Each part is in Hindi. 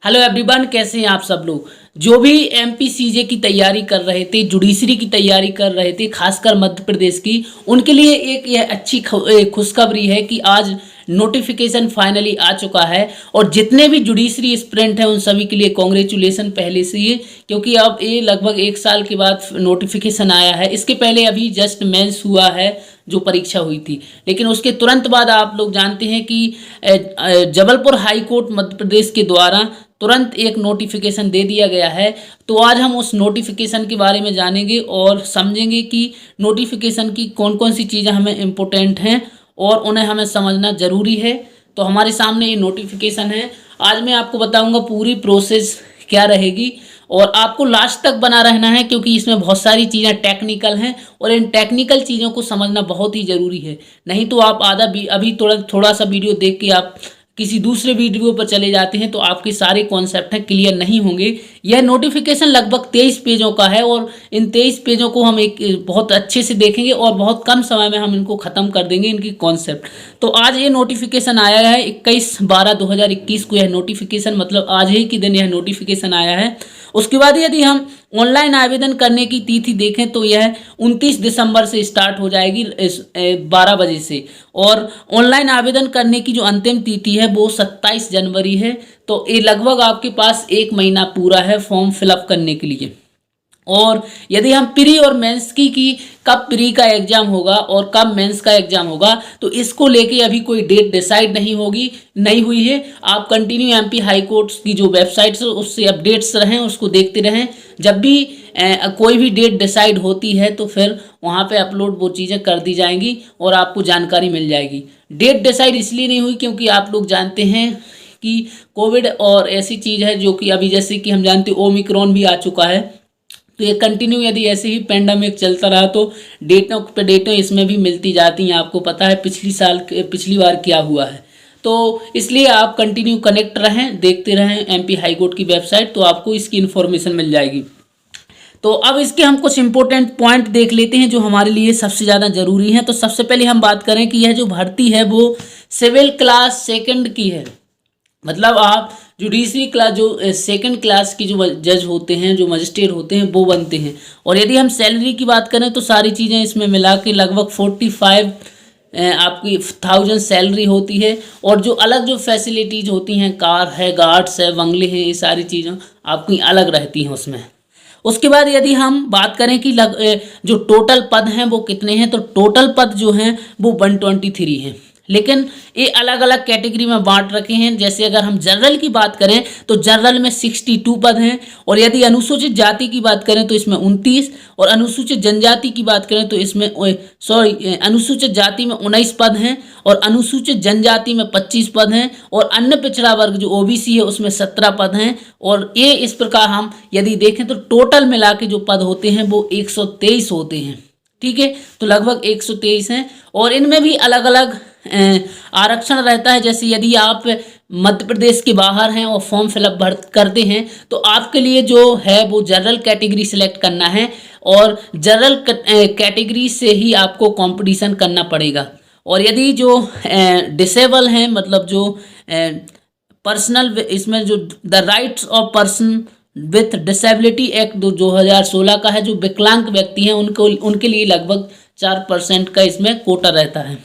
हेलो एवरीवन, कैसे हैं आप सब लोग। जो भी एमपीसीजे की तैयारी कर रहे थे, जुडिशरी की तैयारी कर रहे थे, खासकर मध्य प्रदेश की, उनके लिए एक यह अच्छी खुशखबरी है कि आज नोटिफिकेशन फाइनली आ चुका है। और जितने भी जुडिशरी एस्पिरेंट हैं उन सभी के लिए कॉन्ग्रेचुलेसन पहले से ही, क्योंकि अब ये लगभग 1 साल के बाद नोटिफिकेशन आया है। इसके पहले अभी जस्ट मेंस हुआ है जो परीक्षा हुई थी, लेकिन उसके तुरंत बाद आप लोग जानते हैं कि जबलपुर हाई कोर्ट मध्य प्रदेश के द्वारा तुरंत एक नोटिफिकेशन दे दिया गया है। तो आज हम उस नोटिफिकेशन के बारे में जानेंगे और समझेंगे कि नोटिफिकेशन की कौन कौन सी चीज़ें हमें इम्पोर्टेंट हैं और उन्हें हमें समझना ज़रूरी है। तो हमारे सामने ये नोटिफिकेशन है। आज मैं आपको बताऊंगा पूरी प्रोसेस क्या रहेगी और आपको लास्ट तक बना रहना है, क्योंकि इसमें बहुत सारी चीज़ें टेक्निकल हैं और इन टेक्निकल चीज़ों को समझना बहुत ही ज़रूरी है। नहीं तो आप अभी थोड़ा सा वीडियो देख के आप किसी दूसरे वीडियो पर चले जाते हैं तो आपके सारे कॉन्सेप्ट हैं क्लियर नहीं होंगे। यह नोटिफिकेशन लगभग 23 पेजों का है और इन 23 पेजों को हम एक बहुत अच्छे से देखेंगे और बहुत कम समय में हम इनको ख़त्म कर देंगे, इनकी कॉन्सेप्ट। तो आज ये नोटिफिकेशन आया है 21/12/2021 को। यह नोटिफिकेशन मतलब आज ही के दिन यह नोटिफिकेशन आया है। उसके बाद यदि हम ऑनलाइन आवेदन करने की तिथि देखें तो यह 29 दिसंबर से स्टार्ट हो जाएगी 12 बजे से, और ऑनलाइन आवेदन करने की जो अंतिम तिथि है वो 27 जनवरी है। तो ये लगभग आपके पास 1 महीना पूरा है फॉर्म फिलअप करने के लिए। और यदि हम प्री और मेंस की कब प्री का एग्जाम होगा और कब मेंस का एग्जाम होगा, तो इसको लेके अभी कोई डेट डिसाइड नहीं हुई है। आप कंटिन्यू एमपी हाई कोर्ट की जो वेबसाइट्स उससे अपडेट्स रहें, उसको देखते रहें। जब भी कोई भी डेट डिसाइड होती है तो फिर वहाँ पे अपलोड वो चीज़ें कर दी जाएंगी और आपको जानकारी मिल जाएगी। डेट डिसाइड इसलिए नहीं हुई क्योंकि आप लोग जानते हैं कि कोविड और ऐसी चीज़ है जो कि अभी जैसे कि हम जानते हैं ओमिक्रॉन भी आ चुका है। तो ये कंटिन्यू यदि ऐसे ही पेंडेमिक चलता रहा तो डेटें इसमें भी मिलती जाती हैं। आपको पता है पिछली बार क्या हुआ है। तो इसलिए आप कंटिन्यू कनेक्ट रहें, देखते रहें एमपी हाई कोर्ट की वेबसाइट, तो आपको इसकी इन्फॉर्मेशन मिल जाएगी। तो अब इसके हम कुछ इंपॉर्टेंट पॉइंट देख लेते हैं जो हमारे लिए सबसे ज़्यादा ज़रूरी है। तो सबसे पहले हम बात करें कि यह जो भर्ती है वो सिविल क्लास सेकंड की है। मतलब आप जुडिशरी क्लास जो सेकंड क्लास की जो जज होते हैं, जो मजिस्ट्रेट होते हैं, वो बनते हैं। और यदि हम सैलरी की बात करें तो सारी चीज़ें इसमें मिला के लगभग 45 आपकी 1000 सैलरी होती है। और जो अलग जो फैसिलिटीज़ होती हैं, कार है, गार्ड्स है, बंगले हैं, ये सारी चीज़ें आपकी अलग रहती हैं उसमें। उसके बाद यदि हम बात करें कि जो टोटल पद हैं वो कितने हैं, तो टोटल पद जो हैं वो 123 हैं, लेकिन ये अलग अलग कैटेगरी में बांट रखे हैं। जैसे अगर हम जनरल की बात करें तो जनरल में 62 पद हैं, और यदि अनुसूचित जाति की बात करें तो इसमें 29, और अनुसूचित जनजाति की बात करें तो इसमें अनुसूचित जाति में 19 पद हैं, और अनुसूचित जनजाति में 25 पद हैं, और अन्य पिछड़ा वर्ग जो ओबीसी है उसमें 17 पद हैं। और ये इस प्रकार हम यदि देखें तो टोटल मिला के जो पद होते हैं वो 123 होते हैं। ठीक है, तो लगभग 123 हैं, और इनमें भी अलग अलग आरक्षण रहता है। जैसे यदि आप मध्य प्रदेश के बाहर हैं और फॉर्म फिलअप करते हैं तो आपके लिए जो है वो जनरल कैटेगरी सिलेक्ट करना है, और जनरल कैटेगरी से ही आपको कंपटीशन करना पड़ेगा। और यदि जो डिसेबल हैं, मतलब जो पर्सनल, इसमें जो the rights of person with disability act 2016 का है, जो विकलांग व्यक्ति हैं उनके लिए लगभग 4% का इसमें कोटा रहता है।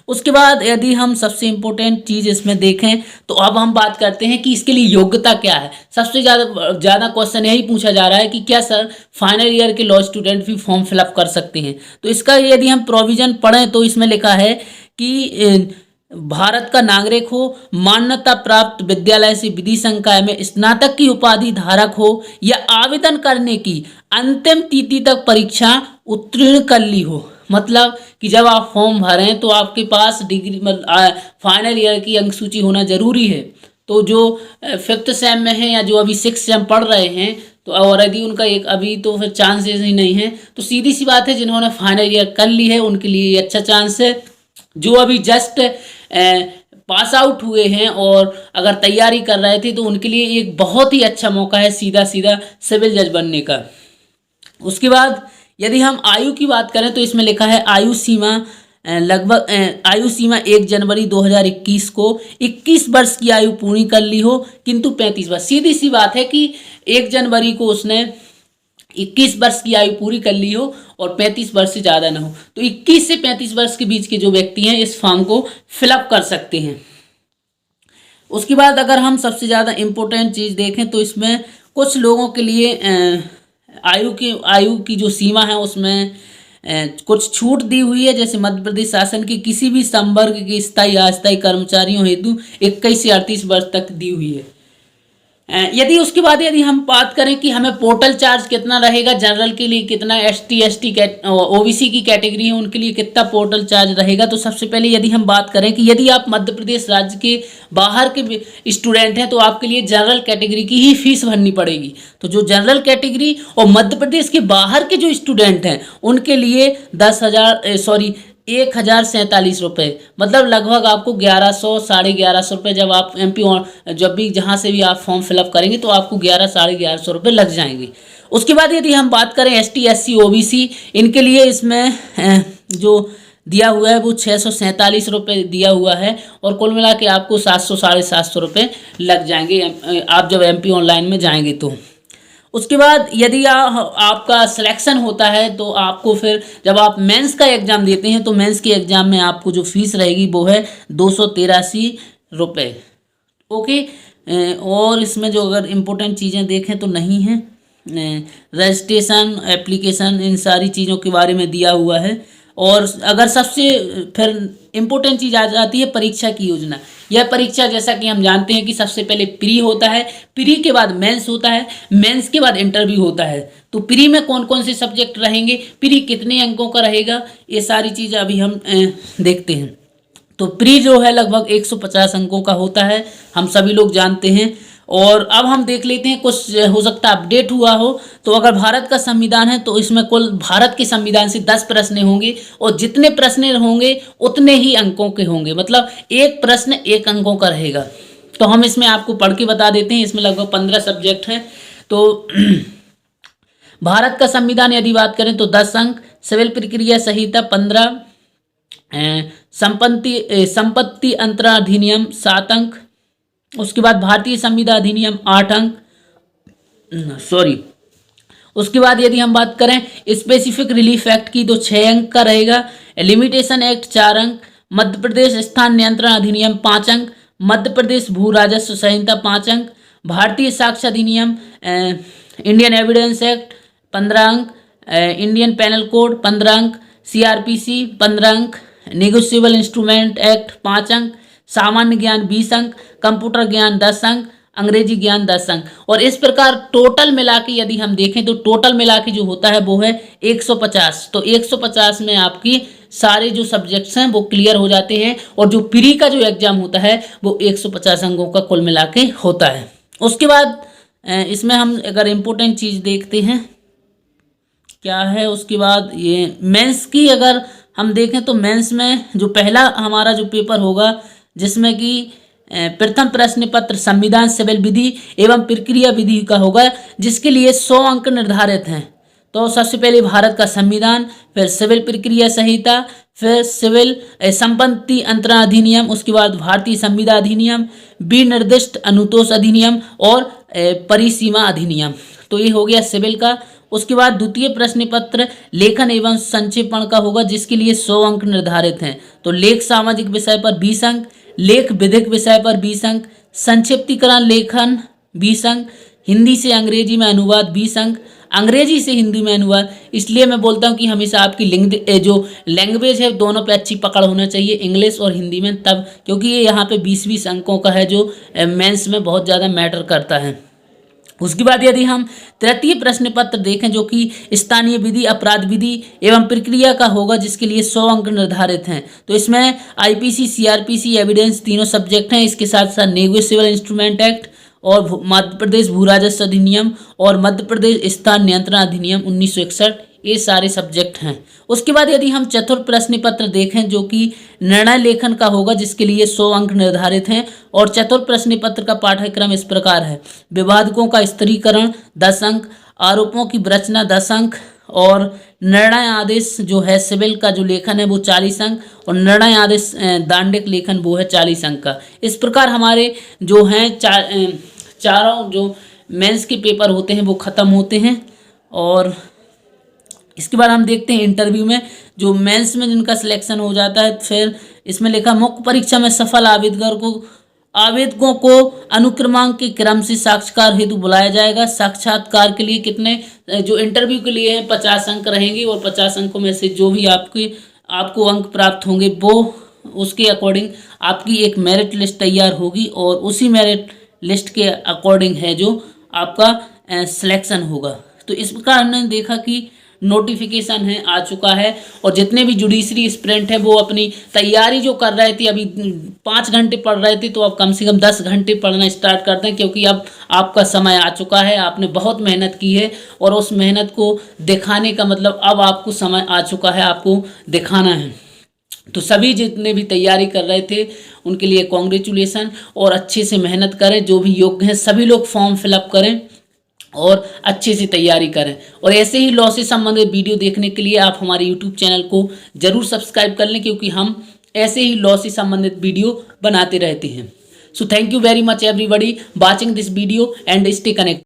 उसके बाद यदि हम सबसे इम्पोर्टेंट चीज़ इसमें देखें तो अब हम बात करते हैं कि इसके लिए योग्यता क्या है। सबसे ज़्यादा क्वेश्चन यही पूछा जा रहा है कि क्या सर फाइनल ईयर के लॉ स्टूडेंट भी फॉर्म फिलअप कर सकते हैं। तो इसका यदि हम प्रोविज़न पढ़ें तो इसमें लिखा है कि भारत का नागरिक हो, मान्यता प्राप्त विद्यालय से विधि संकाय में स्नातक की उपाधि धारक हो, या आवेदन करने की अंतिम तिथि तक परीक्षा उत्तीर्ण कर ली हो। मतलब कि जब आप फॉर्म भरें तो आपके पास डिग्री फाइनल ईयर की अंक सूची होना जरूरी है। तो जो 5th सेम में है या जो अभी 6th सेम पढ़ रहे हैं, तो और यदि उनका एक अभी तो फिर चांसेस ही नहीं है, तो सीधी सी बात है जिन्होंने फाइनल ईयर कर ली है उनके लिए ये अच्छा चांस है। जो अभी जस्ट पास आउट हुए हैं और अगर तैयारी कर रहे थे तो उनके लिए एक बहुत ही अच्छा मौका है सीधा सिविल जज बनने का। उसके बाद यदि हम आयु की बात करें तो इसमें लिखा है आयु सीमा लगभग आयु सीमा 1 जनवरी 2021 को 21 वर्ष की आयु पूरी कर ली हो, किंतु 35 वर्ष, सीधी सी बात है कि 1 जनवरी को उसने 21 वर्ष की आयु पूरी कर ली हो और 35 वर्ष से ज़्यादा ना हो, तो 21 से 35 वर्ष के बीच के जो व्यक्ति हैं इस फॉर्म को फिलअप कर सकते हैं। उसके बाद अगर हम सबसे ज़्यादा इम्पोर्टेंट चीज़ देखें तो इसमें कुछ लोगों के लिए आयु की जो सीमा है उसमें कुछ छूट दी हुई है, जैसे मध्य प्रदेश शासन के किसी भी संवर्ग के स्थायी अस्थायी कर्मचारियों हेतु 21 से 38 वर्ष तक दी हुई है। यदि उसके बाद यदि हम बात करें कि हमें पोर्टल चार्ज कितना रहेगा, जनरल के लिए कितना, ST OBC की कैटेगरी है उनके लिए कितना पोर्टल चार्ज रहेगा, तो सबसे पहले यदि हम बात करें कि यदि आप मध्य प्रदेश राज्य के बाहर के स्टूडेंट हैं तो आपके लिए जनरल कैटेगरी की ही फीस भरनी पड़ेगी। तो जो जनरल कैटेगरी और मध्य प्रदेश के बाहर के जो स्टूडेंट हैं उनके लिए 1,047 रुपये, मतलब लगभग आपको 1100 साढ़े 1100 रुपये, जब आप जब भी जहाँ से भी आप फॉर्म फिलअप करेंगे तो आपको 11 साढ़े 1100 रुपये लग जाएंगे। उसके बाद यदि हम बात करें ST SC OBC, इनके लिए इसमें जो दिया हुआ है वो 647 रुपये दिया हुआ है और कुल मिला के आपको 700 साढ़े 700 रुपये लग जाएंगे आप जब MP ऑनलाइन में जाएंगे तो। उसके बाद यदि आपका सिलेक्शन होता है तो आपको फिर जब आप मेंस का एग्ज़ाम देते हैं तो मेंस के एग्ज़ाम में आपको जो फीस रहेगी वो है 283 रुपये। ओके, और इसमें जो अगर इम्पोर्टेंट चीज़ें देखें तो नहीं है, रजिस्ट्रेशन एप्लीकेशन इन सारी चीज़ों के बारे में दिया हुआ है। और अगर सबसे फिर इम्पोर्टेंट चीज़ आ जाती है परीक्षा की योजना। यह परीक्षा जैसा कि हम जानते हैं कि सबसे पहले प्री होता है, प्री के बाद मेंस होता है, मेंस के बाद इंटरव्यू होता है। तो प्री में कौन कौन से सब्जेक्ट रहेंगे, प्री कितने अंकों का रहेगा, ये सारी चीज़ें अभी हम देखते हैं। तो प्री जो है लगभग 150 अंकों का होता है, हम सभी लोग जानते हैं। और अब हम देख लेते हैं, कुछ हो सकता है अपडेट हुआ हो। तो अगर भारत का संविधान है तो इसमें कुल भारत के संविधान से 10 प्रश्न होंगे और जितने प्रश्न होंगे उतने ही अंकों के होंगे, मतलब एक प्रश्न 1 अंकों का रहेगा। तो हम इसमें आपको पढ़ के बता देते हैं, इसमें लगभग 15 सब्जेक्ट हैं। तो भारत का संविधान यदि बात करें तो 10 अंक, सिविल प्रक्रिया संहिता 15, संपत्ति अंतरण अधिनियम 7 अंक, उसके बाद भारतीय संविदा अधिनियम 8 अंक, उसके बाद यदि हम बात करें स्पेसिफिक रिलीफ एक्ट की तो 6 अंक का रहेगा, लिमिटेशन एक्ट 4 अंक, मध्य प्रदेश स्थान नियंत्रण अधिनियम 5 अंक, मध्य प्रदेश भू राजस्व संहिता 5 अंक, भारतीय साक्ष्य अधिनियम, इंडियन एविडेंस एक्ट 15 अंक, इंडियन पेनल कोड 15 अंक, CRPC 15 अंक, नेगोशिएबल इंस्ट्रूमेंट एक्ट 5 अंक, सामान्य ज्ञान 20 अंक, कंप्यूटर ज्ञान 10 अंक, अंग्रेजी ज्ञान 10 अंक। और इस प्रकार टोटल मिला के यदि हम देखें तो टोटल मिला के जो होता है वो है 150। तो 150 में आपकी सारे जो सब्जेक्ट्स हैं वो क्लियर हो जाते हैं और जो प्री का जो एग्जाम होता है वो 150 अंकों का कुल मिला के होता है। उसके बाद इसमें हम अगर इम्पोर्टेंट चीज़ देखते हैं क्या है, उसके बाद ये मेंस की अगर हम देखें तो मेंस में जो पहला हमारा जो पेपर होगा जिसमें कि प्रथम प्रश्न पत्र संविधान सिविल विधि एवं प्रक्रिया विधि का होगा, जिसके लिए 100 अंक निर्धारित हैं। तो सबसे पहले भारत का संविधान, फिर सिविल प्रक्रिया संहिता, फिर सिविल संपत्ति अंतरण अधिनियम, उसके बाद भारतीय संविदा अधिनियम, विनिर्दिष्ट अनुतोष अधिनियम और परिसीमा अधिनियम। तो ये हो गया सिविल का। उसके बाद द्वितीय प्रश्न पत्र लेखन एवं संक्षेपण का होगा, जिसके लिए 100 अंक निर्धारित हैं। तो लेख सामाजिक विषय पर 20 अंक, लेख विधिक विषय पर 20 अंक, संक्षिप्तीकरण लेखन 20 अंक, हिंदी से अंग्रेजी में अनुवाद 20 अंक, अंग्रेजी से हिंदी में अनुवाद। इसलिए मैं बोलता हूँ कि हमेशा आपकी जो लैंग्वेज है दोनों पे अच्छी पकड़ होना चाहिए, इंग्लिश और हिंदी में, तब क्योंकि ये यहाँ पे 20-20 अंकों का है जो मेंस में बहुत ज़्यादा मैटर करता है। उसके बाद यदि हम तृतीय प्रश्न पत्र देखें जो कि स्थानीय विधि अपराध विधि एवं प्रक्रिया का होगा, जिसके लिए 100 अंक निर्धारित हैं। तो इसमें IPC CRPC एविडेंस तीनों सब्जेक्ट हैं। इसके साथ साथ नेगोशिएबल इंस्ट्रूमेंट एक्ट और मध्य प्रदेश भू राजस्व अधिनियम और मध्य प्रदेश स्थान नियंत्रण अधिनियम 1961, ये सारे सब्जेक्ट हैं। उसके बाद यदि हम चतुर्थ प्रश्न पत्र देखें जो कि निर्णय लेखन का होगा, जिसके लिए 100 अंक निर्धारित हैं। और चतुर्थ प्रश्न पत्र का पाठ्यक्रम इस प्रकार है: विवादकों का स्थिरीकरण 10 अंक, आरोपों की रचना 10 अंक और निर्णय आदेश जो है सिविल का जो लेखन है वो 40 अंक, और निर्णय आदेश दांडिक लेखन वो है 40 अंक का। इस प्रकार हमारे जो हैं चारों जो मेंस के पेपर होते हैं वो ख़त्म होते हैं। और इसके बाद हम देखते हैं इंटरव्यू में जो मेंस में जिनका सिलेक्शन हो जाता है, फिर इसमें लिखा मुख्य परीक्षा में सफल आवेदकों को अनुक्रमांक के क्रम से साक्षात्कार हेतु बुलाया जाएगा। साक्षात्कार के लिए कितने, जो इंटरव्यू के लिए हैं 50 अंक रहेंगे, और 50 अंकों में से जो भी आपको अंक प्राप्त होंगे वो उसके अकॉर्डिंग आपकी एक मेरिट लिस्ट तैयार होगी, और उसी मेरिट लिस्ट के अकॉर्डिंग है जो आपका सिलेक्शन होगा। तो इस प्रकार हमने देखा कि नोटिफिकेशन है आ चुका है, और जितने भी जुडिशरी एस्पिरेंट हैं वो अपनी तैयारी जो कर रहे थे, अभी 5 घंटे पढ़ रहे थे, तो अब कम से कम 10 घंटे पढ़ना स्टार्ट कर दें, क्योंकि अब आपका समय आ चुका है। आपने बहुत मेहनत की है, और उस मेहनत को दिखाने का मतलब अब आपको समय आ चुका है, आपको दिखाना है। तो सभी जितने भी तैयारी कर रहे थे उनके लिए कॉन्ग्रेचुलेसन, और अच्छे से मेहनत करें। जो भी योग्य हैं सभी लोग फॉर्म फिलअप करें और अच्छे से तैयारी करें। और ऐसे ही लॉ से संबंधित वीडियो देखने के लिए आप हमारे यूट्यूब चैनल को जरूर सब्सक्राइब कर लें, क्योंकि हम ऐसे ही लॉ से संबंधित वीडियो बनाते रहते हैं। So thank you very much everybody watching this video and stay connected.